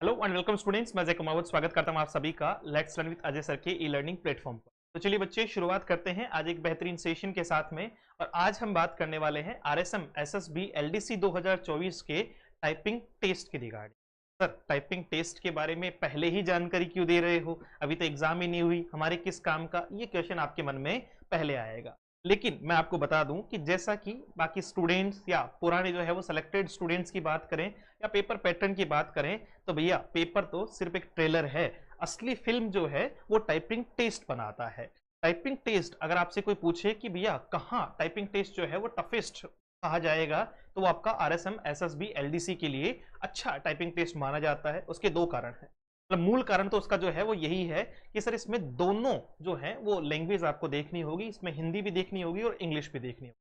Hello and welcome students, मैं जय कुमावत स्वागत करता हूं आप सभी का let's learn with Ajay sir के ई लर्निंग प्लेटफॉर्म पर। तो चलिए बच्चे, शुरुआत करते हैं आज एक बेहतरीन सेशन के साथ में। और आज हम बात करने वाले हैं आरएसएम एसएसबी एलडीसी 2024 के टाइपिंग टेस्ट के रिगार्डिंग। सर, टाइपिंग टेस्ट के बारे में पहले ही जानकारी क्यों दे रहे हो? अभी तो एग्जाम ही नहीं हुई, हमारे किस काम का? ये क्वेश्चन आपके मन में पहले आएगा। लेकिन मैं आपको बता दूं कि जैसा कि बाकी स्टूडेंट्स या पुराने जो है वो सिलेक्टेड स्टूडेंट्स की बात करें या पेपर पैटर्न की बात करें, तो भैया पेपर तो सिर्फ एक ट्रेलर है। असली फिल्म जो है वो टाइपिंग टेस्ट बनाता है। टाइपिंग टेस्ट अगर आपसे कोई पूछे कि भैया कहाँ टाइपिंग टेस्ट जो है वो टफेस्ट कहा जाएगा, तो वो आपका आरएसएम एसएसबी एलडीसी के लिए अच्छा टाइपिंग टेस्ट माना जाता है। उसके दो कारण हैं, मतलब मूल कारण तो उसका जो है वो यही है कि सर इसमें दोनों जो है वो लैंग्वेज आपको देखनी होगी, इसमें हिंदी भी देखनी होगी और इंग्लिश भी देखनी होगी।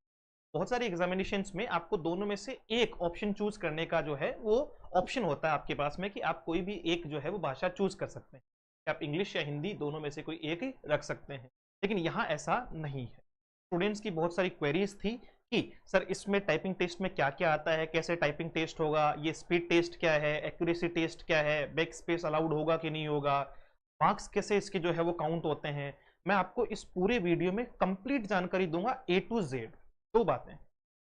बहुत सारे एग्जामिनेशंस में आपको दोनों में से एक ऑप्शन चूज करने का जो है वो ऑप्शन होता है आपके पास में कि आप कोई भी एक जो है वो भाषा चूज कर सकते हैं, कि आप इंग्लिश या हिंदी दोनों में से कोई एक ही रख सकते हैं। लेकिन यहाँ ऐसा नहीं है। स्टूडेंट्स की बहुत सारी क्वेरीज थी कि सर इसमें टाइपिंग टेस्ट में क्या क्या आता है, कैसे टाइपिंग टेस्ट होगा, ये स्पीड टेस्ट क्या है, एक्यूरेसी टेस्ट क्या है, बैक स्पेस अलाउड होगा कि नहीं होगा, मार्क्स कैसे इसके जो है वो काउंट होते हैं। मैं आपको इस पूरे वीडियो में कंप्लीट जानकारी दूंगा ए टू जेड। दो बातें,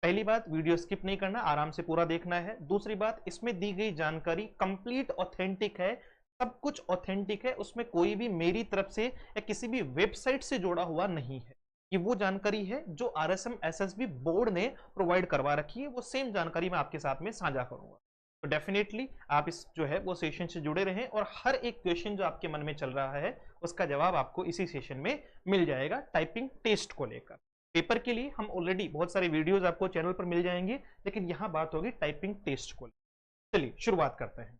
पहली बात वीडियो स्किप नहीं करना, आराम से पूरा देखना है। दूसरी बात, इसमें दी गई जानकारी कंप्लीट ऑथेंटिक है, सब कुछ ऑथेंटिक है, उसमें कोई भी मेरी तरफ से या किसी भी वेबसाइट से जोड़ा हुआ नहीं है। ये वो जानकारी है जो आरएसएम एसएसबी बोर्ड ने प्रोवाइड करवा रखी है, वो सेम जानकारी मैं आपके साथ में साझा करूंगा। तो डेफिनेटली आप इस जो है वो सेशन से जुड़े रहें और हर एक क्वेश्चन जो आपके मन में चल रहा है उसका जवाब आपको इसी सेशन में मिल जाएगा टाइपिंग टेस्ट को लेकर। पेपर के लिए हम ऑलरेडी बहुत सारे वीडियोस आपको चैनल पर मिल जाएंगे, लेकिन यहां बात होगी टाइपिंग टेस्ट को लेकर। चलिए शुरुआत करते हैं।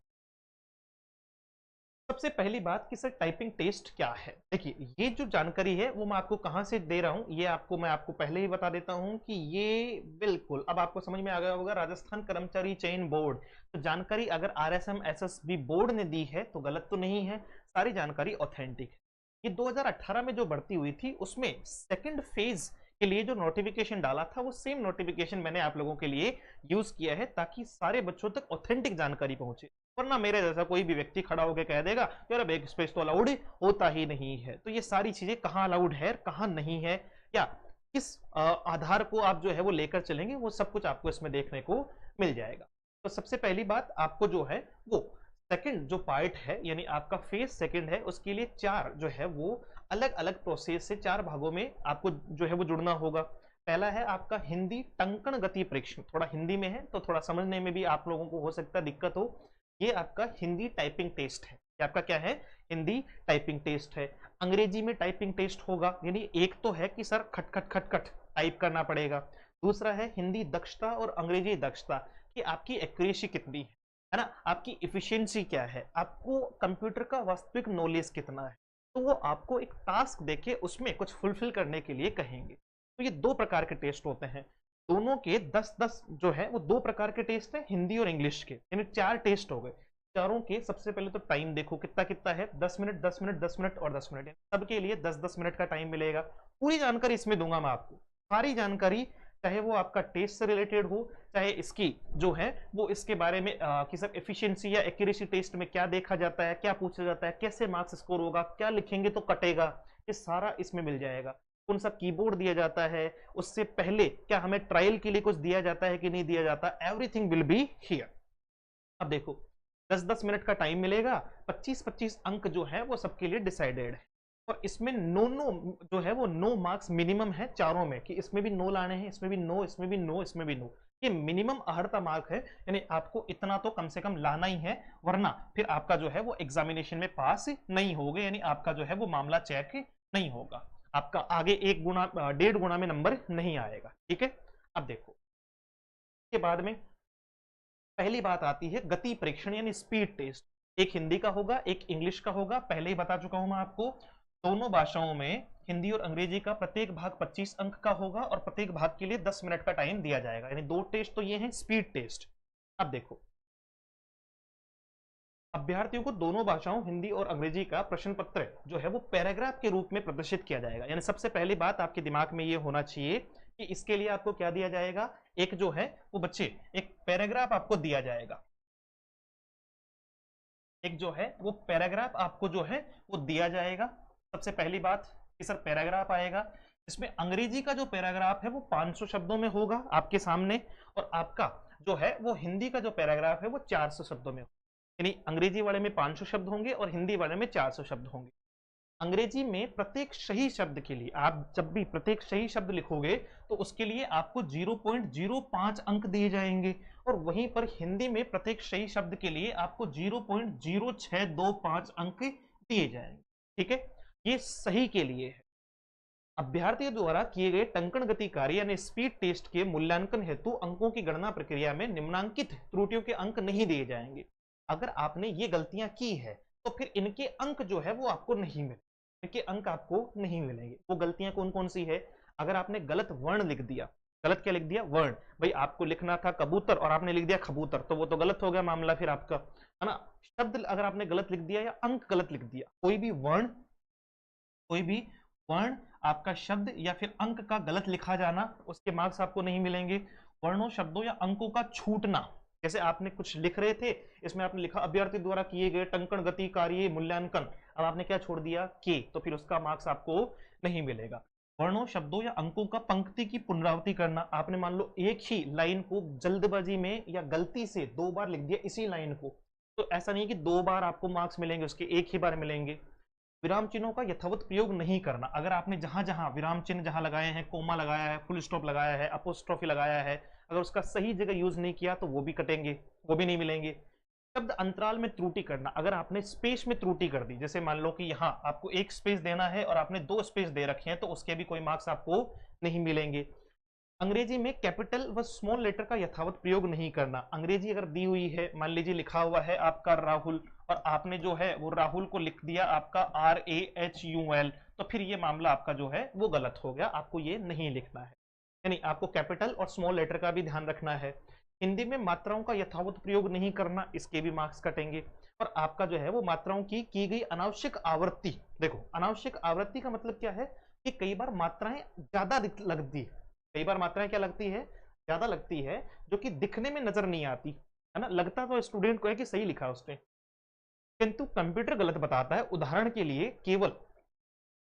सबसे पहली बात कि सर टाइपिंग टेस्ट क्या है। देखिए, ये जो जानकारी है वो मैं आपको कहां से दे रहा हूं, ये आपको मैं आपको पहले ही बता देता हूं कि ये बिल्कुल अब आपको समझ में आ गया होगा, राजस्थान कर्मचारी चयन बोर्ड। तो जानकारी अगर आरएसएम एसएसबी बोर्ड ने दी है तो गलत तो नहीं है, सारी जानकारी ऑथेंटिक है। ये 2018 में जो भर्ती हुई थी उसमें सेकंड फेज के लिए जो नोटिफिकेशन डाला था वो सेम नोटिफिकेशन मैंने आप लोगों के लिए यूज किया है ताकि सारे बच्चों तक ऑथेंटिक जानकारी पहुंचे। वरना मेरे जैसा कोई भी व्यक्ति खड़ा होकर कह देगा यार बैक स्पेस तो अलाउड होता ही नहीं है। तो ये सारी चीजें कहाँ अलाउड है कहाँ नहीं है, या किस आधार को आप जो है वो लेकर चलेंगे, वो सब कुछ आपको इसमें देखने को मिल जाएगा। तो सबसे पहली बात, आपको जो है वो सेकंड जो पार्ट है यानी आपका फेज सेकंड है, उसके लिए चार जो है वो अलग अलग प्रोसेस से चार भागों में आपको जो है वो जुड़ना होगा। पहला है आपका हिंदी टंकण गति परीक्षण, थोड़ा हिंदी में है तो थोड़ा समझने में भी आप लोगों को हो सकता है दिक्कत हो। ये आपका हिंदी टाइपिंग टेस्ट है। ये आपका क्या है? हिंदी टाइपिंग टेस्ट है। अंग्रेजी में टाइपिंग टेस्ट होगा, यानी एक तो है कि सर खट खट खट खट टाइप करना पड़ेगा। दूसरा है हिंदी दक्षता और अंग्रेजी दक्षता कि आपकी एक्यूरेसी कितनी है ना, आपकी इफिशियंसी क्या है, आपको कंप्यूटर का वास्तविक नॉलेज कितना है। तो वो आपको एक टास्क देके उसमें कुछ फुलफिल करने के लिए कहेंगे। तो ये दो प्रकार के टेस्ट होते हैं, दोनों के 10-10 जो है वो दो प्रकार के टेस्ट है, हिंदी और इंग्लिश के, यानी चार टेस्ट हो गए। चारों के सबसे पहले तो टाइम देखो कितना कितना है, 10 मिनट 10 मिनट 10 मिनट और 10 मिनट, सबके लिए 10-10 मिनट का टाइम मिलेगा। पूरी जानकारी इसमें दूंगा मैं आपको, सारी जानकारी, चाहे वो आपका टेस्ट से रिलेटेड हो, चाहे इसकी जो है वो इसके बारे में कि सब एफिशिएंसी या एक्यूरेसी टेस्ट में क्या देखा जाता है, क्या पूछा जाता है, कैसे मार्क्स स्कोर होगा, क्या लिखेंगे तो कटेगा, ये सारा इसमें मिल जाएगा। कौन सा कीबोर्ड दिया जाता है, उससे पहले क्या हमें ट्रायल के लिए कुछ दिया जाता है कि नहीं दिया जाता, एवरीथिंग विल बी हियर। अब देखो, 10-10 मिनट का टाइम मिलेगा, 25-25 अंक जो है वो सबके लिए डिसाइडेड है। और इसमें नो नो जो है वो नो मार्क्स मिनिमम है चारों में, कि इसमें भी नो लाने हैं, इसमें भी नो, इसमें भी नो, इसमें भी नो। ये मिनिमम अहर्ता मार्क है, यानी आपको इतना तो कम से कम लाना ही है, वरना फिर आपका जो है वो एग्जामिनेशन में पास नहीं होगा, यानी आपका जो है वो मामला चेक नहीं होगा, आपका आगे एक गुना 1.5 गुना में नंबर नहीं आएगा। ठीक है, अब देखो के बाद में पहली बात आती है गति परीक्षण यानी स्पीड टेस्ट। एक हिंदी का होगा, एक इंग्लिश का होगा, पहले ही बता चुका हूं मैं आपको। दोनों भाषाओं में हिंदी और अंग्रेजी का प्रत्येक भाग 25 अंक का होगा और प्रत्येक भाग के लिए 10 मिनट का टाइम दिया जाएगा, यानी दो टेस्ट तो ये हैं स्पीड टेस्ट। अब देखो, अभ्यर्थियों को दोनों भाषाओं हिंदी और अंग्रेजी का प्रश्न पत्र जो है वो पैराग्राफ के रूप में प्रदर्शित किया जाएगा। यानी सबसे पहली बात आपके दिमाग में ये होना चाहिए कि इसके लिए आपको क्या दिया जाएगा, एक जो है वो बच्चे एक पैराग्राफ आपको दिया जाएगा, एक जो है वो पैराग्राफ आपको जो है वो दिया जाएगा। सबसे पहली बात कि सर पैराग्राफ आएगा, इसमें अंग्रेजी का जो पैराग्राफ है वो 500 शब्दों में होगा आपके सामने, और आपका जो है वो हिंदी का जो पैराग्राफ है वो 400 शब्दों में, यानी अंग्रेजी वाले में 500 शब्द होंगे और हिंदी वाले में 400 शब्द होंगे। अंग्रेजी में प्रत्येक सही शब्द के लिए आप जब भी प्रत्येक सही शब्द लिखोगे तो उसके लिए आपको 0.05 अंक दिए जाएंगे, और वहीं पर हिंदी में प्रत्येक सही शब्द के लिए आपको 0.0625 अंक दिए जाएंगे। ठीक है, ये सही के लिए है। अभ्यर्थियों द्वारा किए गए टंकण गति कार्य यानी स्पीड टेस्ट के मूल्यांकन हेतु अंकों की गणना प्रक्रिया में निम्नांकित त्रुटियों के अंक नहीं दिए जाएंगे। अगर आपने ये गलतियां की है तो फिर इनके अंक जो है वो आपको नहीं मिले, इनके अंक आपको नहीं मिलेंगे। वो गलतियां कौन कौन सी है? अगर आपने गलत वर्ण लिख दिया, गलत क्या लिख दिया? वर्ण। भाई आपको लिखना था कबूतर और आपने लिख दिया खबूतर, तो वो तो गलत हो गया मामला फिर आपका, है ना। शब्द अगर आपने गलत लिख दिया या अंक गलत लिख दिया, कोई भी वर्ण आपका शब्द या फिर अंक का गलत लिखा जाना, उसके मार्क्स आपको नहीं मिलेंगे। वर्णों, शब्दों या अंकों का छूटना, जैसे आपने कुछ लिख रहे थे, इसमें आपने लिखा अभ्यर्थी द्वारा किए गए टंकण गति कार्य मूल्यांकन, अब आपने क्या छोड़ दिया? के, तो फिर उसका मार्क्स आपको नहीं मिलेगा। वर्णों, शब्दों या अंकों का पंक्ति की पुनरावृत्ति करना, आपने मान लो एक ही लाइन को जल्दबाजी में या गलती से 2 बार लिख दिया इसी लाइन को, तो ऐसा नहीं कि 2 बार आपको मार्क्स मिलेंगे, उसके एक ही बार मिलेंगे। विराम चिन्हों का यथावत प्रयोग नहीं करना, अगर आपने जहां जहां विराम चिन्ह जहां लगाए हैं, कोमा लगाया है, फुल स्टॉप लगाया है, अपोस्ट्रोफी लगाया है, अगर उसका सही जगह यूज नहीं किया तो वो भी कटेंगे, वो भी नहीं मिलेंगे। शब्द अंतराल में त्रुटि करना, अगर आपने स्पेस में त्रुटि कर दी, जैसे मान लो कि यहाँ आपको एक स्पेस देना है और आपने 2 स्पेस दे रखे हैं, तो उसके भी कोई मार्क्स आपको नहीं मिलेंगे। अंग्रेजी में कैपिटल व स्मॉल लेटर का यथावत प्रयोग नहीं करना, अंग्रेजी अगर दी हुई है, मान लीजिए लिखा हुआ है आपका राहुल और आपने जो है वो राहुल को लिख दिया आपका RAHUL, तो फिर ये मामला आपका जो है वो गलत हो गया, आपको ये नहीं लिखना है। यानी आपको कैपिटल और स्मॉल लेटर का भी ध्यान रखना है। हिंदी में मात्राओं का यथावत प्रयोग नहीं करना, इसके भी मार्क्स कटेंगे। और आपका जो है वो मात्राओं की गई अनावश्यक आवृत्ति, देखो अनावश्यक आवृत्ति का मतलब क्या है कि कई बार मात्राएं ज्यादा लगती है, कई बार मात्राएं क्या लगती है? ज्यादा लगती है, जो कि दिखने में नजर नहीं आती, है ना। लगता तो स्टूडेंट को है कि सही लिखा उसने, किंतु कंप्यूटर गलत बताता है। उदाहरण के लिए केवल,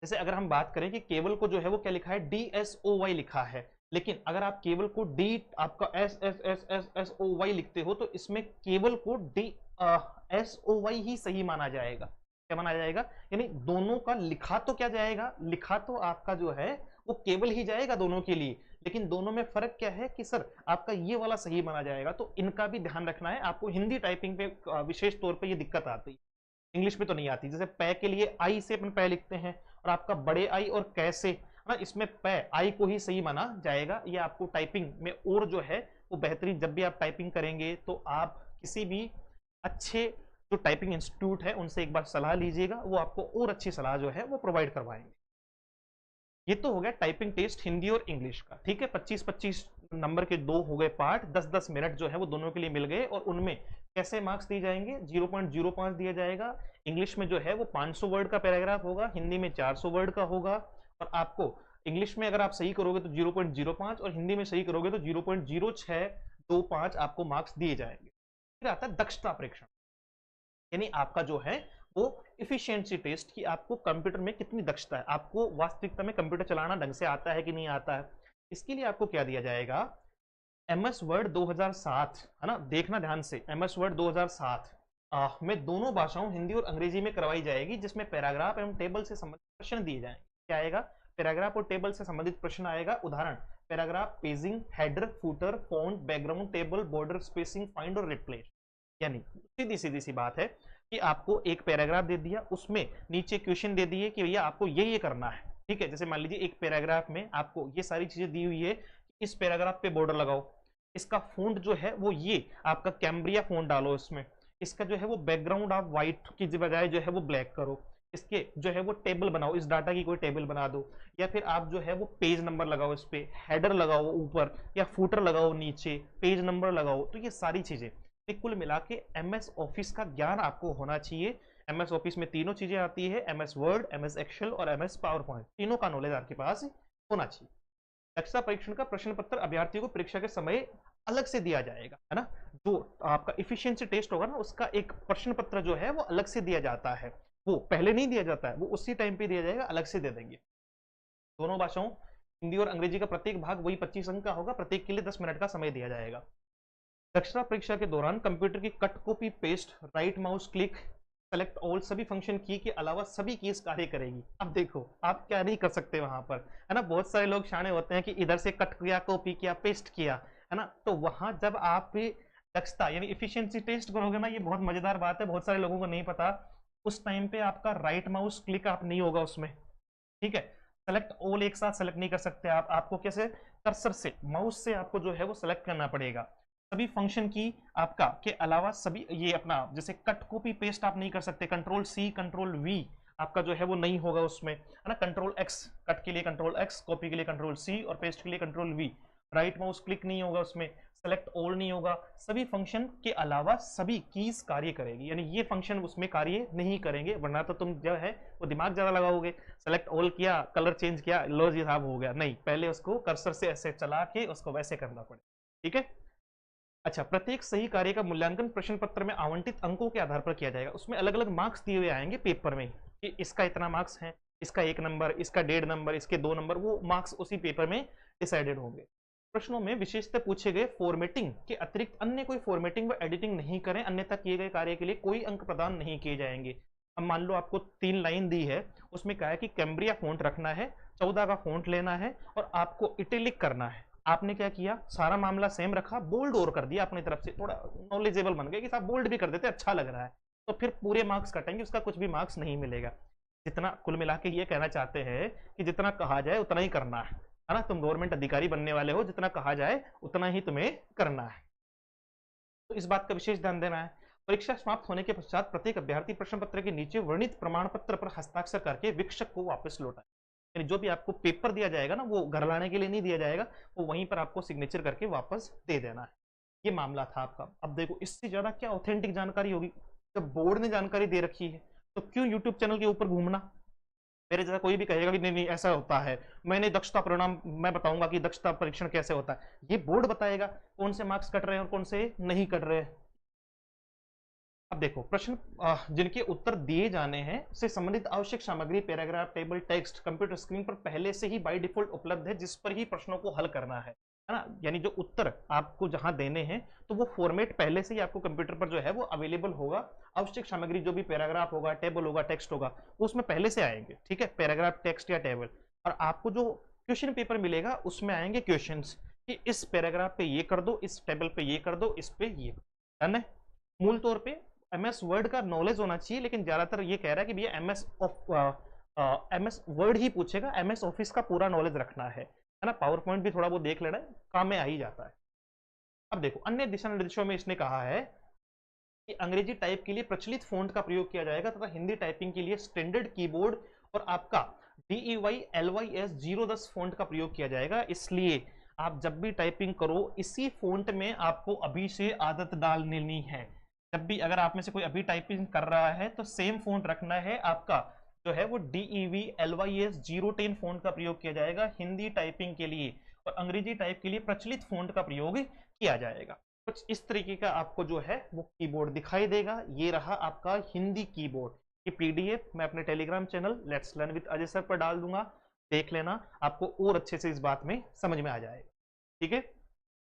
जैसे अगर हम बात करें कि केवल को जो है वो क्या लिखा है? DSOY लिखा है, लेकिन अगर आप केवल को D आपका SSSSSOY लिखते हो तो इसमें केवल को DSOY ही सही माना जाएगा। क्या माना जाएगा? यानी दोनों का लिखा तो क्या जाएगा? लिखा तो आपका जो है वो केवल ही जाएगा दोनों के लिए, लेकिन दोनों में फर्क क्या है कि सर आपका ये वाला सही माना जाएगा। तो इनका भी ध्यान रखना है आपको। हिंदी टाइपिंग पे विशेष तौर पे ये दिक्कत आती है, इंग्लिश में तो नहीं आती। जैसे पै के लिए आई से अपन पै लिखते हैं, और आपका बड़े आई और कैसे, है ना, इसमें पै आई को ही सही माना जाएगा। ये आपको टाइपिंग में और जो है वो बेहतरीन, जब भी आप टाइपिंग करेंगे तो आप किसी भी अच्छे जो टाइपिंग इंस्टीट्यूट है उनसे एक बार सलाह लीजिएगा, वो आपको और अच्छी सलाह जो है वो प्रोवाइड करवाएंगे। ये तो हो गया टाइपिंग टेस्ट हिंदी और इंग्लिश का। ठीक है, 25-25 नंबर के 2 हो गए पार्ट, 10-10 मिनट जो है वो दोनों के लिए मिल गए। और उनमें कैसे मार्क्स दिए जाएंगे? 0.05 दिया जाएगा। इंग्लिश में जो है वो 500 वर्ड का पैराग्राफ होगा, हिंदी में 400 वर्ड का होगा। और आपको इंग्लिश में अगर आप सही करोगे तो 0.05 और हिंदी में सही करोगे तो 0.0625 आपको मार्क्स दिए जाएंगे। फिर आता है दक्षता परीक्षण, यानी आपका जो है वो इफिशिएंसी टेस्ट की आपको कंप्यूटर में कितनी दक्षता है, आपको वास्तविकता में कंप्यूटर चलाना ढंग से आता है कि नहीं आता है। इसके लिए आपको क्या दिया जाएगा? MS वर्ड 2007, है ना, देखना ध्यान से। MS वर्ड 2007 में दोनों भाषाओं हिंदी और अंग्रेजी में करवाई जाएगी, जिसमें पैराग्राफ एवं टेबल से संबंधित प्रश्न दिए जाएंगे। क्या आएगा? पैराग्राफ और टेबल से संबंधित प्रश्न आएगा। उदाहरण, paragraph, paging, header, footer, font, background, table, border, spacing, find और रिप्लेस। यानी सीधी सीधी सी बात है कि आपको एक पैराग्राफ दे दिया, उसमें नीचे क्वेश्चन दे दिए कि भैया आपको ये करना है। ठीक है, जैसे मान लीजिए एक पैराग्राफ में आपको ये सारी चीजें दी हुई है, इस पैराग्राफ पे बॉर्डर लगाओ, इसका फॉन्ट जो है वो ये आपका कैम्ब्रिया फॉन्ट डालो इसमें, इसका जो है वो बैकग्राउंड आप व्हाइट की बजाय जो है वो ब्लैक करो, इसके जो है वो टेबल बनाओ, इस डाटा की कोई टेबल बना दो, या फिर आप जो है वो पेज नंबर लगाओ, इस पे हेडर लगाओ ऊपर, या फूटर लगाओ नीचे, पेज नंबर लगाओ। तो ये सारी चीजें कुल मिला के MS ऑफिस का ज्ञान आपको होना चाहिए। MS ऑफिस में तीनों चीजें आती है, MS वर्ड, MS एक्सेल और MS पावर पॉइंट, तीनों का नॉलेज आपके पास होना चाहिए। दक्षता परीक्षण का प्रश्न पत्र अभ्यर्थियों को परीक्षा के समय अलग से दिया जाएगा, है ना। जो आपका इफिशियंसी टेस्ट होगा ना, उसका एक प्रश्न पत्र जो है वो अलग से दिया जाता है, वो पहले नहीं दिया जाता है, वो उसी टाइम पे दिया जाएगा, अलग से दे देंगे। दोनों भाषाओं हिंदी और अंग्रेजी का प्रत्येक भाग वही 25 अंक का होगा, प्रत्येक के लिए 10 मिनट का समय दिया जाएगा। दक्षता परीक्षा के दौरान कंप्यूटर की cut copy paste right mouse click select all सभी फंक्शन की के अलावा सभी कीज कार्य करेगी। अब देखो आप क्या नहीं कर सकते वहां पर, है ना, बहुत सारे लोग शाणे होते हैं कि इधर से कट किया कॉपी किया पेस्ट किया, है ना, तो वहां जब आप दक्षता यानी इफिशियंसी टेस्ट करोगे ना, ये बहुत मजेदार बात है, बहुत सारे लोगों को नहीं पता, उस टाइम पे आपका राइट माउस क्लिक आप नहीं होगा उसमें, ठीक है, सेलेक्ट ऑल एक साथ सेलेक्ट नहीं कर सकते आप, आपको कैसे कर्सर से माउस से आपको जो है वो सेलेक्ट करना पड़ेगा। सभी फंक्शन की आपका के अलावा सभी ये अपना जैसे कट कॉपी पेस्ट आप नहीं कर सकते, कंट्रोल सी कंट्रोल वी आपका जो है वो नहीं होगा उसमें, है ना, कंट्रोल एक्स कट के लिए कंट्रोल एक्स, कॉपी के लिए कंट्रोल सी और पेस्ट के लिए control we, right mouse click नहीं होगा उसमें, सेलेक्ट ऑल नहीं होगा, सभी फंक्शन के अलावा सभी कीज कार्य करेगी, यानी ये फंक्शन उसमें कार्य नहीं करेंगे, वरना तो तुम जो है वो दिमाग ज्यादा लगाओगे, सेलेक्ट ऑल किया कलर चेंज किया लो जी साहब हो गया, नहीं, पहले उसको कर्सर से ऐसे चला के उसको वैसे करना पड़े, ठीक है। अच्छा, प्रत्येक सही कार्य का मूल्यांकन प्रश्न पत्र में आवंटित अंकों के आधार पर किया जाएगा, उसमें अलग अलग मार्क्स दिए हुए आएंगे पेपर में कि इसका इतना मार्क्स है, इसका 1 नंबर, इसका 1.5 नंबर, इसके 2 नंबर, वो मार्क्स उसी पेपर में डिसाइडेड होंगे। प्रश्नों में विशेषतः पूछे गए फॉर्मेटिंग के अतिरिक्त अन्य कोई फॉर्मेटिंग व एडिटिंग नहीं करें, अन्यथा किए गए कार्य के लिए कोई अंक प्रदान नहीं किए जाएंगे। अब मान लो आपको 3 लाइन दी है, उसमें कहा है कि कैम्ब्रिया फॉन्ट रखना है, 14 का फॉन्ट लेना है और आपको इटैलिक करना है, आपने क्या किया, सारा मामला सेम रखा, बोल्ड और कर दिया अपनी तरफ से, थोड़ा नॉलेजेबल बन गया कि साहब बोल्ड भी कर देते अच्छा लग रहा है, तो फिर पूरे मार्क्स कटेंगे, उसका कुछ भी मार्क्स नहीं मिलेगा। जितना कुल मिला के ये कहना चाहते हैं कि जितना कहा जाए उतना ही करना है ना, तुम गवर्नमेंट अधिकारी बनने वाले हो, जितना कहा जाए उतना ही तुम्हें करना है, तो इस बात का विशेष ध्यान देना है। परीक्षा समाप्त होने के पश्चात प्रत्येक अभ्यर्थी प्रश्न पत्र के नीचे वर्णित प्रमाण पत्र पर हस्ताक्षर करके वीक्षक को वापस लौटाए, यानी जो भी आपको पेपर दिया जाएगा ना, वो घर लाने के लिए नहीं दिया जाएगा, वो वहीं पर आपको सिग्नेचर करके वापस दे देना है। ये मामला था आपका। अब देखो इससे ज्यादा क्या ऑथेंटिक जानकारी होगी, जब बोर्ड ने जानकारी दे रखी है तो क्यों यूट्यूब चैनल के ऊपर घूमना। मेरे जैसा कोई भी कहेगा कि नहीं नहीं ऐसा होता है, मैंने दक्षता परिणाम मैं बताऊंगा कि दक्षता परीक्षण कैसे होता है, ये बोर्ड बताएगा कौन से मार्क्स कट रहे हैं और कौन से नहीं कट रहे हैं। अब देखो प्रश्न जिनके उत्तर दिए जाने हैं से संबंधित आवश्यक सामग्री paragraph table text computer screen पर पहले से ही बाय डिफॉल्ट उपलब्ध है, जिस पर ही प्रश्नों को हल करना है ना, यानी जो उत्तर आपको जहां देने हैं तो वो फॉर्मेट पहले से ही आपको कंप्यूटर पर जो है वो अवेलेबल होगा। आवश्यक सामग्री जो भी पैराग्राफ होगा टेबल होगा टेक्स्ट होगा वो उसमें पहले से आएंगे, ठीक है, पैराग्राफ टेक्स्ट या टेबल, और आपको जो क्वेश्चन पेपर मिलेगा उसमें आएंगे क्वेश्चन कि इस पैराग्राफ पे ये कर दो, इस टेबल पे ये कर दो, इस पे ये, डन है। मूल तौर पे एमएस वर्ड का नॉलेज होना चाहिए, लेकिन ज्यादातर ये कह रहा है कि भैया एमएस वर्ड ही पूछेगा, एमएस ऑफिस का पूरा नॉलेज रखना है ना, पावर पॉइंट भी थोड़ा बहुत देख लेना है, काम में आ ही जाता है। अब देखो अन्य दिशा निर्देशों में इसने कहा है कि अंग्रेजी टाइप के लिए प्रचलित फॉन्ट का प्रयोग किया जाएगा तथा हिंदी टाइपिंग के लिए स्टैंडर्ड कीबोर्ड और आपका DEY LYS 010 फॉन्ट का प्रयोग किया जाएगा, इसलिए आप जब भी टाइपिंग करो इसी फॉन्ट में आपको अभी से आदत डाल लेनी है। जब भी अगर आप में से कोई अभी टाइपिंग कर रहा है तो सेम फॉन्ट रखना है, आपका जो है वो DEV LYS 010 फॉन्ट का प्रयोग किया जाएगा हिंदी टाइपिंग के लिए, और अंग्रेजी टाइप के लिए प्रचलित फॉन्ट का प्रयोग किया जाएगा। कुछ इस तरीके का आपको जो है वो कीबोर्ड दिखाई देगा, ये रहा आपका हिंदी कीबोर्ड। ये पीडीएफ मैं अपने Telegram channel let's learn with Ajay sir पर डाल दूंगा, देख लेना, आपको और अच्छे से इस बात में समझ में आ जाएगा, ठीक है।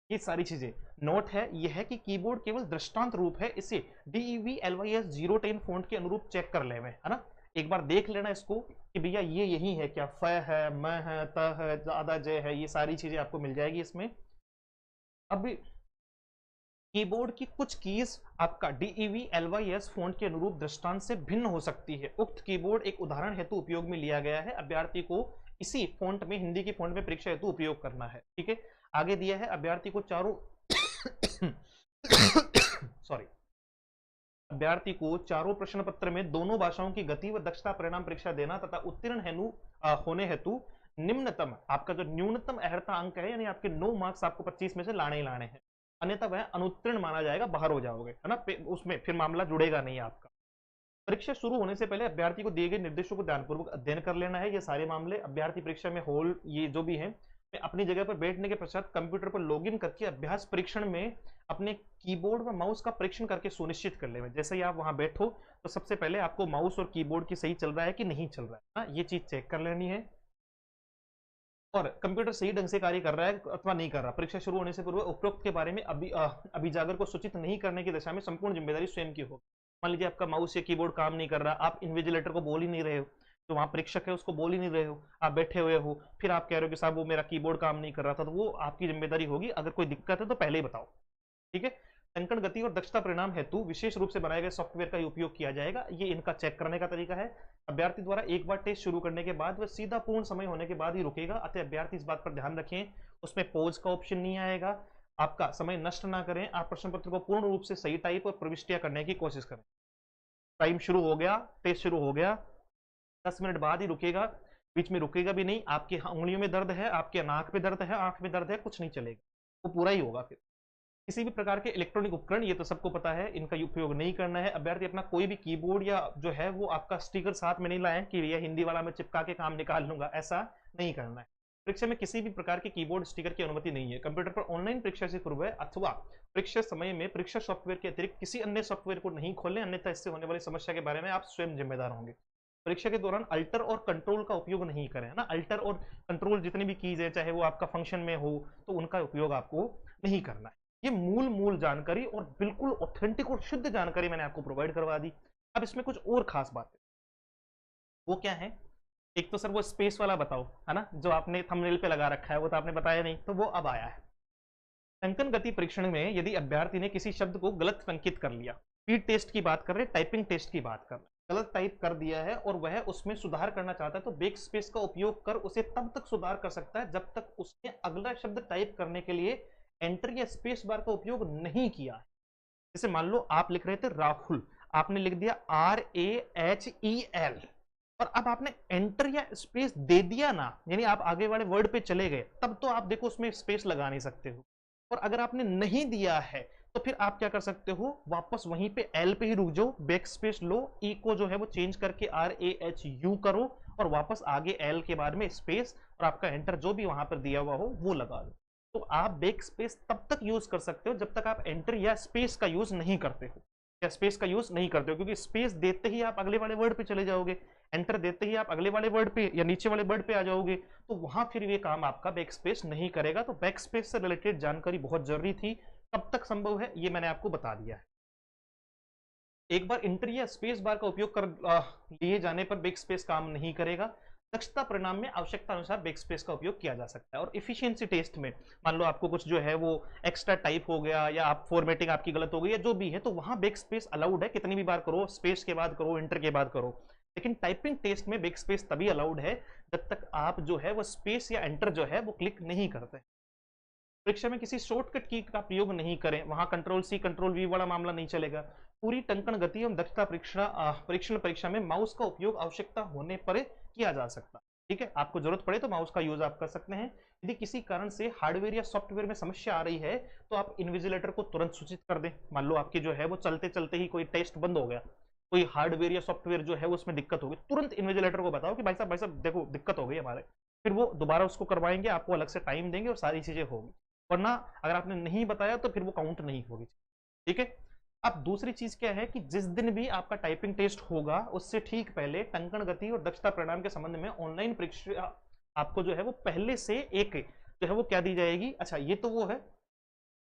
ये सारी चीजें नोट है, ये है कि कीबोर्ड केवल दृष्टांत रूप है, इसे DEV LYS 010 फॉन्ट के अनुरूप चेक कर लेवे, है ना, एक बार देख लेना इसको कि भैया ये यही है क्या, फ है, म है, त है, ज्यादा जय है, ये सारी चीजें आपको मिल जाएगी इसमें। अब कीबोर्ड की कुछ कीज आपका DEV LYS फॉन्ट के अनुरूप दृष्टांत से भिन्न हो सकती है, उक्त कीबोर्ड एक उदाहरण हेतु उपयोग में लिया गया है, अभ्यर्थी को इसी फॉन्ट में हिंदी की फॉन्ट में परीक्षा हेतु उपयोग करना है, ठीक है। आगे दिया है अभ्यर्थी को चारों सॉरी अभ्यर्थी को चारों प्रश्न पत्र में दोनों भाषाओं की गति व दक्षता परिणाम परीक्षा देना तथा उत्तीर्ण होने हेतु निम्नतम आपका जो न्यूनतम अर्हता अंक है, यानी आपके 9 मार्क्स आपको 25 में से लाने ही लाने हैं, अन्यथा वह अनुत्तीर्ण माना जाएगा, बाहर हो जाओगे, है ना, उसमें फिर मामला जुड़ेगा नहीं आपका। परीक्षा शुरू होने से पहले अभ्यर्थी को दिए गए निर्देशों को ध्यानपूर्वक अध्ययन कर लेना है, ये सारे मामले अभ्यर्थी परीक्षा में होल ये जो भी है अपनी जगह पर बैठने के पश्चात कंप्यूटर पर लॉगिन करके अभ्यास परीक्षण में अपने कीबोर्ड व माउस का परीक्षण करके सुनिश्चित कर लें। जैसे ही आप वहां बैठो तो सबसे पहले आपको माउस और कीबोर्ड की सही चल रहा है कि नहीं चल रहा है ना, ये चीज चेक कर लेनी है। और कंप्यूटर सही ढंग से कार्य कर रहा है अथवा नहीं कर रहा, परीक्षा शुरू होने से पूर्व उपरोक्त के बारे में अभिजागर को सूचित नहीं करने की दिशा में संपूर्ण जिम्मेदारी स्वयं की हो। मान लीजिए आपका माउस या कीबोर्ड काम नहीं कर रहा, आप इन्विजिलेटर को बोल ही नहीं रहे हो, तो वहां परीक्षक है उसको बोल ही नहीं रहे हो, आप बैठे हुए हो, फिर आप कह रहे हो कि साहब वो मेरा कीबोर्ड काम नहीं कर रहा था, तो वो आपकी जिम्मेदारी होगी। अगर कोई दिक्कत है तो पहले ही बताओ, ठीक है। टंकण गति और दक्षता परिणाम हेतु विशेष रूप से बनाए गए सॉफ्टवेयर का उपयोग किया जाएगा। ये इनका चेक करने का तरीका है। अभ्यर्थी द्वारा एक बार टेस्ट शुरू करने के बाद वह सीधा पूर्ण समय होने के बाद ही रुकेगा, अतः अभ्यर्थी इस बात पर ध्यान रखें उसमें पॉज का ऑप्शन नहीं आएगा। आपका समय नष्ट ना करें, आप प्रश्न पत्र को पूर्ण रूप से सही टाइप और प्रविष्टियां करने की कोशिश करें। टाइम शुरू हो गया, टेस्ट शुरू हो गया, 10 मिनट बाद ही रुकेगा, बीच में रुकेगा भी नहीं। आपकी उंगलियों में दर्द है, आपके नाक पे दर्द है, आंख में दर्द है, कुछ नहीं चलेगा, वो पूरा ही होगा। फिर किसी भी प्रकार के इलेक्ट्रॉनिक उपकरण, ये तो सबको पता है, इनका उपयोग नहीं करना है। अभ्यर्थी अपना कोई भी कीबोर्ड या जो है वो आपका स्टिकर साथ में नहीं लाएं कि ये हिंदी वाला मैं चिपका के काम निकाल लूंगा, ऐसा नहीं करना है। परीक्षा में किसी भी प्रकार के कीबोर्ड स्टिकर की अनुमति नहीं है। कंप्यूटर पर ऑनलाइन परीक्षा से पूर्व अथवा परीक्षा समय में परीक्षा सॉफ्टवेयर के अतिरिक्त किसी अन्य सॉफ्टवेयर को नहीं खोलें, अन्यथा इससे होने वाली समस्या के बारे में आप स्वयं जिम्मेदार होंगे। परीक्षा के दौरान अल्टर और कंट्रोल का उपयोग नहीं करें, है ना। अल्टर और कंट्रोल जितनी भी कीज है, चाहे वो आपका फंक्शन में हो, तो उनका उपयोग आपको नहीं करना है। ये मूल जानकारी और बिल्कुल ऑथेंटिक और शुद्ध जानकारी मैंने आपको प्रोवाइड करवा दी। अब इसमें कुछ और खास बातें, वो क्या है? एक तो सर वो स्पेस वाला बताओ, है ना, जो आपने थंबनेल पे लगा रखा है, वो तो आपने बताया नहीं, तो वो अब आया है। टंकन गति परीक्षण में यदि अभ्यर्थी ने किसी शब्द को गलत अंकित कर लिया, स्पीड टेस्ट की बात कर रहे हैं, टाइपिंग टेस्ट की बात कर रहे हैं, गलत टाइप कर दिया है और वह उसमें सुधार करना चाहता है, तो बैक स्पेस का उपयोग कर उसे तब तक सुधार कर सकता है जब तक उसने अगला शब्द टाइप करने के लिए एंटर या स्पेस बार का उपयोग नहीं किया। जैसे मान लो आप लिख रहे थे राहुल, आपने लिख दिया RAHEL, और अब आपने एंटर या स्पेस दे दिया ना, यानी आप आगे वाले वर्ड पे चले गए, तब तो आप देखो उसमें स्पेस लगा नहीं सकते हो। और अगर आपने नहीं दिया है तो फिर आप क्या कर सकते हो, वापस वहीं पे एल पे ही रुक जाओ, बैक स्पेस लो, ई को जो है वो चेंज करके RAHU करो और वापस आगे एल के बाद में स्पेस और आपका एंटर जो भी वहां पर दिया हुआ हो वो लगा दो। तो आप बैक स्पेस तब तक यूज कर सकते हो जब तक आप एंटर या स्पेस का यूज नहीं करते हो, या स्पेस का यूज नहीं करते हो, क्योंकि स्पेस देते ही आप अगले वाले वर्ड पे चले जाओगे, एंटर देते ही आप अगले वाले वर्ड पे या नीचे वाले वर्ड पे आ जाओगे, तो वहां फिर ये काम आपका बैक स्पेस नहीं करेगा। तो बैक स्पेस से रिलेटेड जानकारी बहुत जरूरी थी, कब तक संभव है ये मैंने आपको बता दिया है। एक बार इंटर या स्पेस बार का उपयोग कर लिए जाने पर बैक स्पेस काम नहीं करेगा। दक्षता परिणाम में आवश्यकता अनुसार बैक स्पेस का उपयोग किया जा सकता है। और इफिशियंसी टेस्ट में मान लो आपको कुछ जो है वो एक्स्ट्रा टाइप हो गया या आप फॉर्मेटिंग आपकी गलत हो गई या जो भी है, तो वहां बैक स्पेस अलाउड है, कितनी भी बार करो, स्पेस के बाद करो, इंटर के बाद करो। लेकिन टाइपिंग टेस्ट में बैक स्पेस तभी अलाउड है जब तक आप जो है वो स्पेस या एंटर जो है वो क्लिक नहीं करते। परीक्षा में किसी शॉर्टकट की का प्रयोग नहीं करें, वहां कंट्रोल सी कंट्रोल वी वाला मामला नहीं चलेगा। पूरी टंकण गति एवं दक्षता परीक्षण परीक्षा में माउस का उपयोग आवश्यकता होने पर किया जा सकता, ठीक है। आपको जरूरत पड़े तो माउस का यूज आप कर सकते हैं। यदि किसी कारण से हार्डवेयर या सॉफ्टवेयर में समस्या आ रही है तो आप इन्विजिलेटर को तुरंत सूचित कर दें। मान लो आपकी जो है वो चलते चलते ही कोई टेस्ट बंद हो गया, कोई हार्डवेयर या सॉफ्टवेयर जो है वो उसमें दिक्कत हो गई, तुरंत इन्विजिलेटर को बताओ कि भाई साहब देखो दिक्कत हो गई हमारे, फिर वो दोबारा उसको करवाएंगे, आपको अलग से टाइम देंगे और सारी चीजें होगी। वरना अगर आपने नहीं बताया तो फिर वो काउंट नहीं होगी, ठीक है। अब दूसरी चीज क्या है कि जिस दिन भी आपका टाइपिंग टेस्ट होगा उससे ठीक पहले टंकण गति और दक्षता परिणाम के संबंध में ऑनलाइन परीक्षा आपको जो है वो पहले से एक जो है वो क्या दी जाएगी। अच्छा, ये तो वो है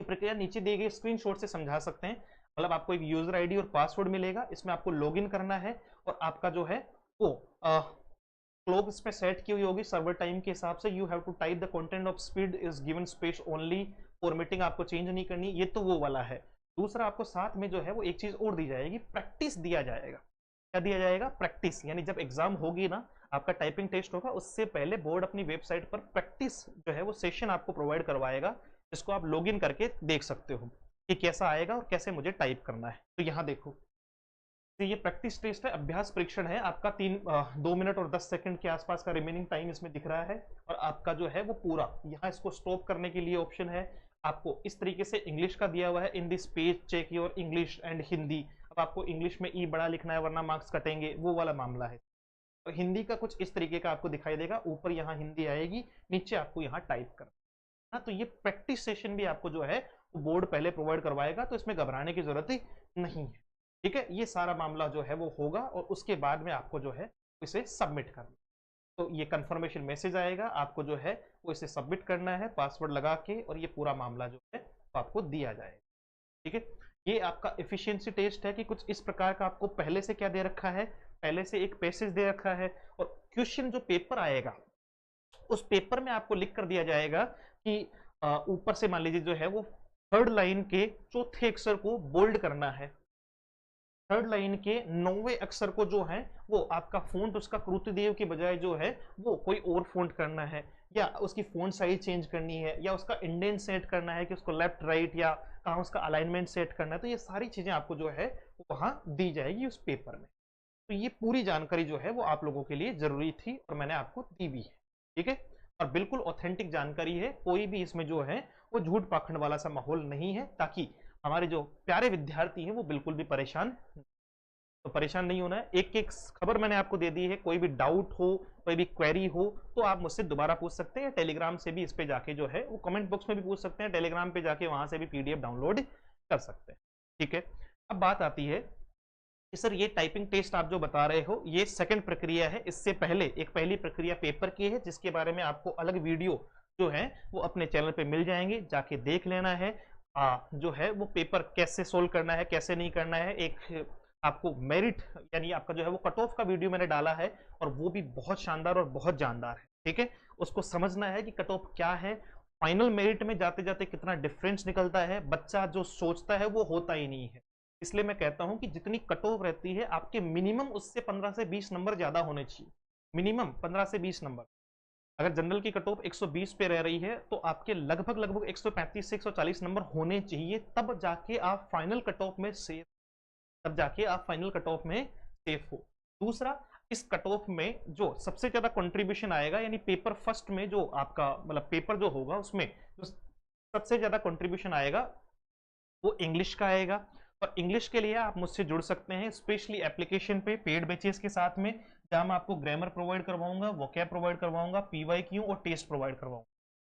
प्रक्रिया नीचे दिए गए स्क्रीनशॉट से समझा सकते हैं। मतलब आपको एक यूजर आईडी और पासवर्ड मिलेगा, इसमें आपको लॉगिन करना है और आपका जो है वो क्लॉक इसमें सेट की हुई होगी सर्वर टाइम के हिसाब से। You have to type the content of speed is given space only, formatting आपको चेंज नहीं करनी, ये तो वो वाला है। दूसरा आपको साथ में जो है वो एक चीज और दी जाएगी, प्रैक्टिस दिया जाएगा। क्या दिया जाएगा? प्रैक्टिस। यानी जब एग्जाम होगी ना, आपका टाइपिंग टेस्ट होगा, उससे पहले बोर्ड अपनी वेबसाइट पर प्रैक्टिस जो है वो सेशन आपको प्रोवाइड करवाएगा, जिसको आप लॉग इन करके देख सकते हो कि कैसा आएगा और कैसे मुझे टाइप करना है। तो यहाँ देखो, तो ये प्रैक्टिस टेस्ट है, अभ्यास परीक्षण है आपका। 2 मिनट और 10 सेकंड के आसपास का रिमेनिंग टाइम इसमें दिख रहा है और आपका जो है वो पूरा यहाँ इसको स्टॉप करने के लिए ऑप्शन है। आपको इस तरीके से इंग्लिश का दिया हुआ है, in this page check your English and Hindi. अब आपको इंग्लिश में ई बड़ा लिखना है वरना मार्क्स कटेंगे, वो वाला मामला है। और हिंदी का कुछ इस तरीके का आपको दिखाई देगा, ऊपर यहाँ हिंदी आएगी, नीचे आपको यहाँ टाइप करना है। तो ये प्रैक्टिस सेशन भी आपको जो है वो बोर्ड पहले प्रोवाइड करवाएगा, तो इसमें घबराने की जरूरत ही नहीं है। ठीक है, ये सारा मामला जो है वो होगा और उसके बाद में आपको जो है इसे सबमिट करना, तो ये कंफर्मेशन मैसेज आएगा, आपको जो है वो इसे सबमिट करना है पासवर्ड लगा के, और ये पूरा मामला जो है वो आपको दिया जाएगा। ठीक है, ये आपका एफिशिएंसी टेस्ट है कि कुछ इस प्रकार का आपको पहले से क्या दे रखा है, पहले से एक पैसेज दे रखा है, और क्वेश्चन जो पेपर आएगा उस पेपर में आपको लिख कर दिया जाएगा कि ऊपर से मान लीजिए जो है वो थर्ड लाइन के चौथे अक्षर को बोल्ड करना है, थर्ड लाइन के 9वें अक्षर को जो है वो आपका फॉन्ट उसका क्रुतदेव की बजाय जो है वो कोई और फॉन्ट करना है, या उसकी फॉन्ट साइज चेंज करनी है, या उसका इंडेंट सेट करना है कि उसको लेफ्ट राइट या कहाँ उसका अलाइनमेंट सेट करना है, तो ये सारी चीजें आपको जो है वहां दी जाएगी उस पेपर में। तो ये पूरी जानकारी जो है वो आप लोगों के लिए जरूरी थी और मैंने आपको दी भी है। ठीक है, और बिल्कुल ऑथेंटिक जानकारी है, कोई भी इसमें जो है वो झूठ पाखंड वाला सा माहौल नहीं है, ताकि हमारे जो प्यारे विद्यार्थी हैं वो बिल्कुल भी परेशान, तो परेशान नहीं होना है। एक एक खबर मैंने आपको दे दी है, कोई भी डाउट हो, कोई भी क्वेरी हो तो आप मुझसे दोबारा पूछ सकते हैं, टेलीग्राम से भी इस पे जाके जो है वो कमेंट बॉक्स में भी पूछ सकते हैं, टेलीग्राम पे जाके वहां से भी पीडीएफ डाउनलोड कर सकते हैं। ठीक है, अब बात आती है कि सर ये टाइपिंग टेस्ट आप जो बता रहे हो ये सेकंड प्रक्रिया है, इससे पहले एक पहली प्रक्रिया पेपर की है, जिसके बारे में आपको अलग वीडियो जो है वो अपने चैनल पे मिल जाएंगे, जाके देख लेना है। जो है वो पेपर कैसे सोल्व करना है, कैसे नहीं करना है, एक आपको मेरिट यानी आपका जो है वो कट ऑफ का वीडियो मैंने डाला है, और वो भी बहुत शानदार और बहुत जानदार है। ठीक है, उसको समझना है कि कट ऑफ क्या है, फाइनल मेरिट में जाते जाते कितना डिफरेंस निकलता है, बच्चा जो सोचता है वो होता ही नहीं है। इसलिए मैं कहता हूं कि जितनी कट ऑफ रहती है आपके मिनिमम उससे 15 से 20 नंबर ज्यादा होने चाहिए, मिनिमम 15 से 20 नंबर। अगर जनरल की कट ऑफ 120 पे रह रही है तो आपके लगभग लगभग 135 से 140 नंबर होने चाहिए, तब जाके आप फाइनल कट ऑफ में सेफ, तब जाके आप फाइनल कट ऑफ में सेफ हो। दूसरा, इस कट ऑफ में जो सबसे ज्यादा कंट्रीब्यूशन आएगा, यानी पेपर फर्स्ट में जो आपका मतलब पेपर जो होगा उसमें जो सबसे ज्यादा कंट्रीब्यूशन आएगा वो इंग्लिश का आएगा, और इंग्लिश के लिए आप मुझसे जुड़ सकते हैं स्पेशली एप्लीकेशन पे पेड बैचेस के साथ में, जहां मैं आपको ग्रामर प्रोवाइड करवाऊंगा, वोकैब प्रोवाइड करवाऊंगा, पीवाईक्यू और टेस्ट प्रोवाइड करवाऊंगा,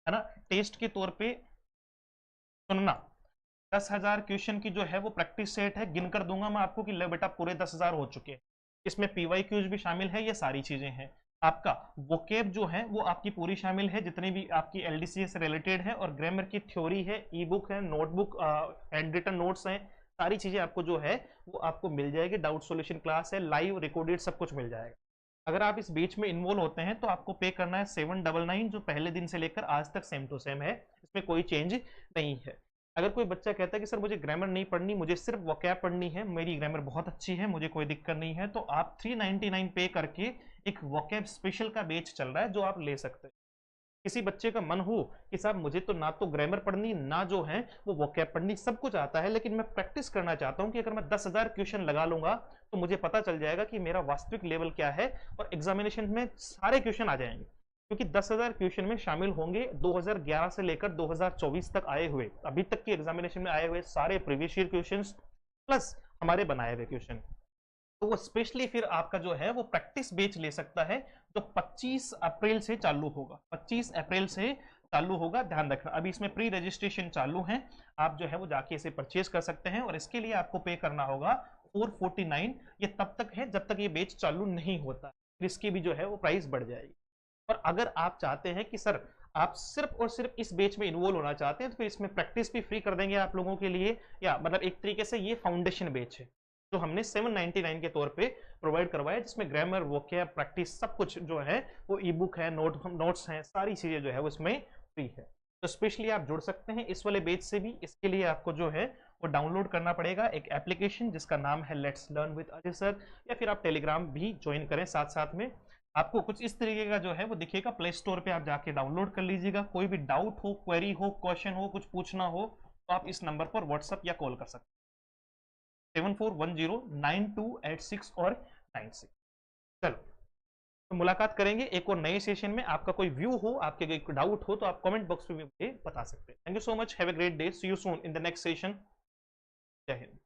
है ना। टेस्ट के तौर पे सुनना, 10,000 क्वेश्चन की जो है वो प्रैक्टिस सेट है, गिनकर दूंगा मैं आपको कि ले बेटा पूरे 10,000 हो चुके हैं, इसमें पीवाईक्यूज भी शामिल है, ये सारी चीजें हैं। आपका वोकेब जो है वो आपकी पूरी शामिल है, जितनी भी आपकी एलडीसी से रिलेटेड है, और ग्रामर की थ्योरी है, ई बुक है, नोटबुक, हैंड रिटन नोट्स हैं, सारी चीजें आपको जो है वो आपको मिल जाएगी, डाउट सॉल्यूशन क्लास है, लाइव रिकॉर्डेड सब कुछ मिल जाएगा। अगर आप इस बीच में इन्वॉल्व होते हैं तो आपको पे करना है 799, जो पहले दिन से लेकर आज तक सेम टू सेम है, इसमें कोई चेंज नहीं है। अगर कोई बच्चा कहता है कि सर मुझे ग्रामर नहीं पढ़नी, मुझे सिर्फ वोकैब पढ़नी है, मेरी ग्रामर बहुत अच्छी है, मुझे कोई दिक्कत नहीं है, तो आप 399 पे करके एक वोकैब स्पेशल का बैच चल रहा है जो आप ले सकते हैं। किसी बच्चे का मन हो कि साहब मुझे तो ना तो ग्रामर पढ़नी ना जो है वो वोकैब पढ़नी, सब कुछ आता है, लेकिन मैं प्रैक्टिस करना चाहता हूं कि अगर मैं 10,000 क्वेश्चन लगा लूंगा तो मुझे पता चल जाएगा कि मेरा वास्तविक लेवल क्या है, और एग्जामिनेशन में सारे क्वेश्चन आ जाएंगे, क्योंकि 10,000 क्वेश्चन में शामिल होंगे 2011 से लेकर 2024 तक आए हुए, अभी तक की एग्जामिनेशन में आए हुए सारे प्रीवियस ईयर क्वेश्चंस प्लस हमारे बनाए हुए क्वेश्चन, तो वो स्पेशली फिर आपका जो है वो प्रैक्टिस बेच ले सकता है, जो 25 अप्रैल से चालू होगा, 25 अप्रैल से चालू होगा, ध्यान रखना। अभी इसमें प्री रजिस्ट्रेशन चालू है, आप जो है वो जाके इसे परचेज कर सकते हैं, और इसके लिए आपको पे करना होगा 449, ये तब तक है जब तक ये बेच चालू नहीं होता, फिर इसकी भी जो है वो प्राइस बढ़ जाएगी। और अगर आप चाहते हैं कि सर आप सिर्फ और सिर्फ इस बेच में इन्वॉल्व होना चाहते हैं, तो फिर इसमें प्रैक्टिस भी फ्री कर देंगे आप लोगों के लिए, या मतलब एक तरीके से ये फाउंडेशन बेच है जो हमने 799 के तौर पे प्रोवाइड करवाया, जिसमें ग्रामर, वोकैब, प्रैक्टिस सब कुछ जो है वो ई बुक है, नोट्स हैं, सारी चीजें जो है वो इसमें फ्री है। तो स्पेशली आप जुड़ सकते हैं इस वाले बेच से भी। इसके लिए आपको जो है वो डाउनलोड करना पड़ेगा एक एप्लीकेशन जिसका नाम है let's learn with Ajay sir, या फिर आप टेलीग्राम भी ज्वाइन करें साथ साथ में। आपको कुछ इस तरीके का जो है वो दिखेगा, प्ले स्टोर पे आप जाके डाउनलोड कर लीजिएगा। कोई भी डाउट हो, क्वेरी हो, क्वेश्चन हो, कुछ पूछना हो तो आप इस नंबर पर व्हाट्सअप या कॉल कर सकते हैं, 74109286 और 96। चलो तो मुलाकात करेंगे एक और नए सेशन में। आपका कोई व्यू हो, आपके कोई डाउट हो तो आप कमेंट बॉक्स में मुझे बता सकते हैं। Thank you so much, have a great day, see you soon in the next session. जय हिंद।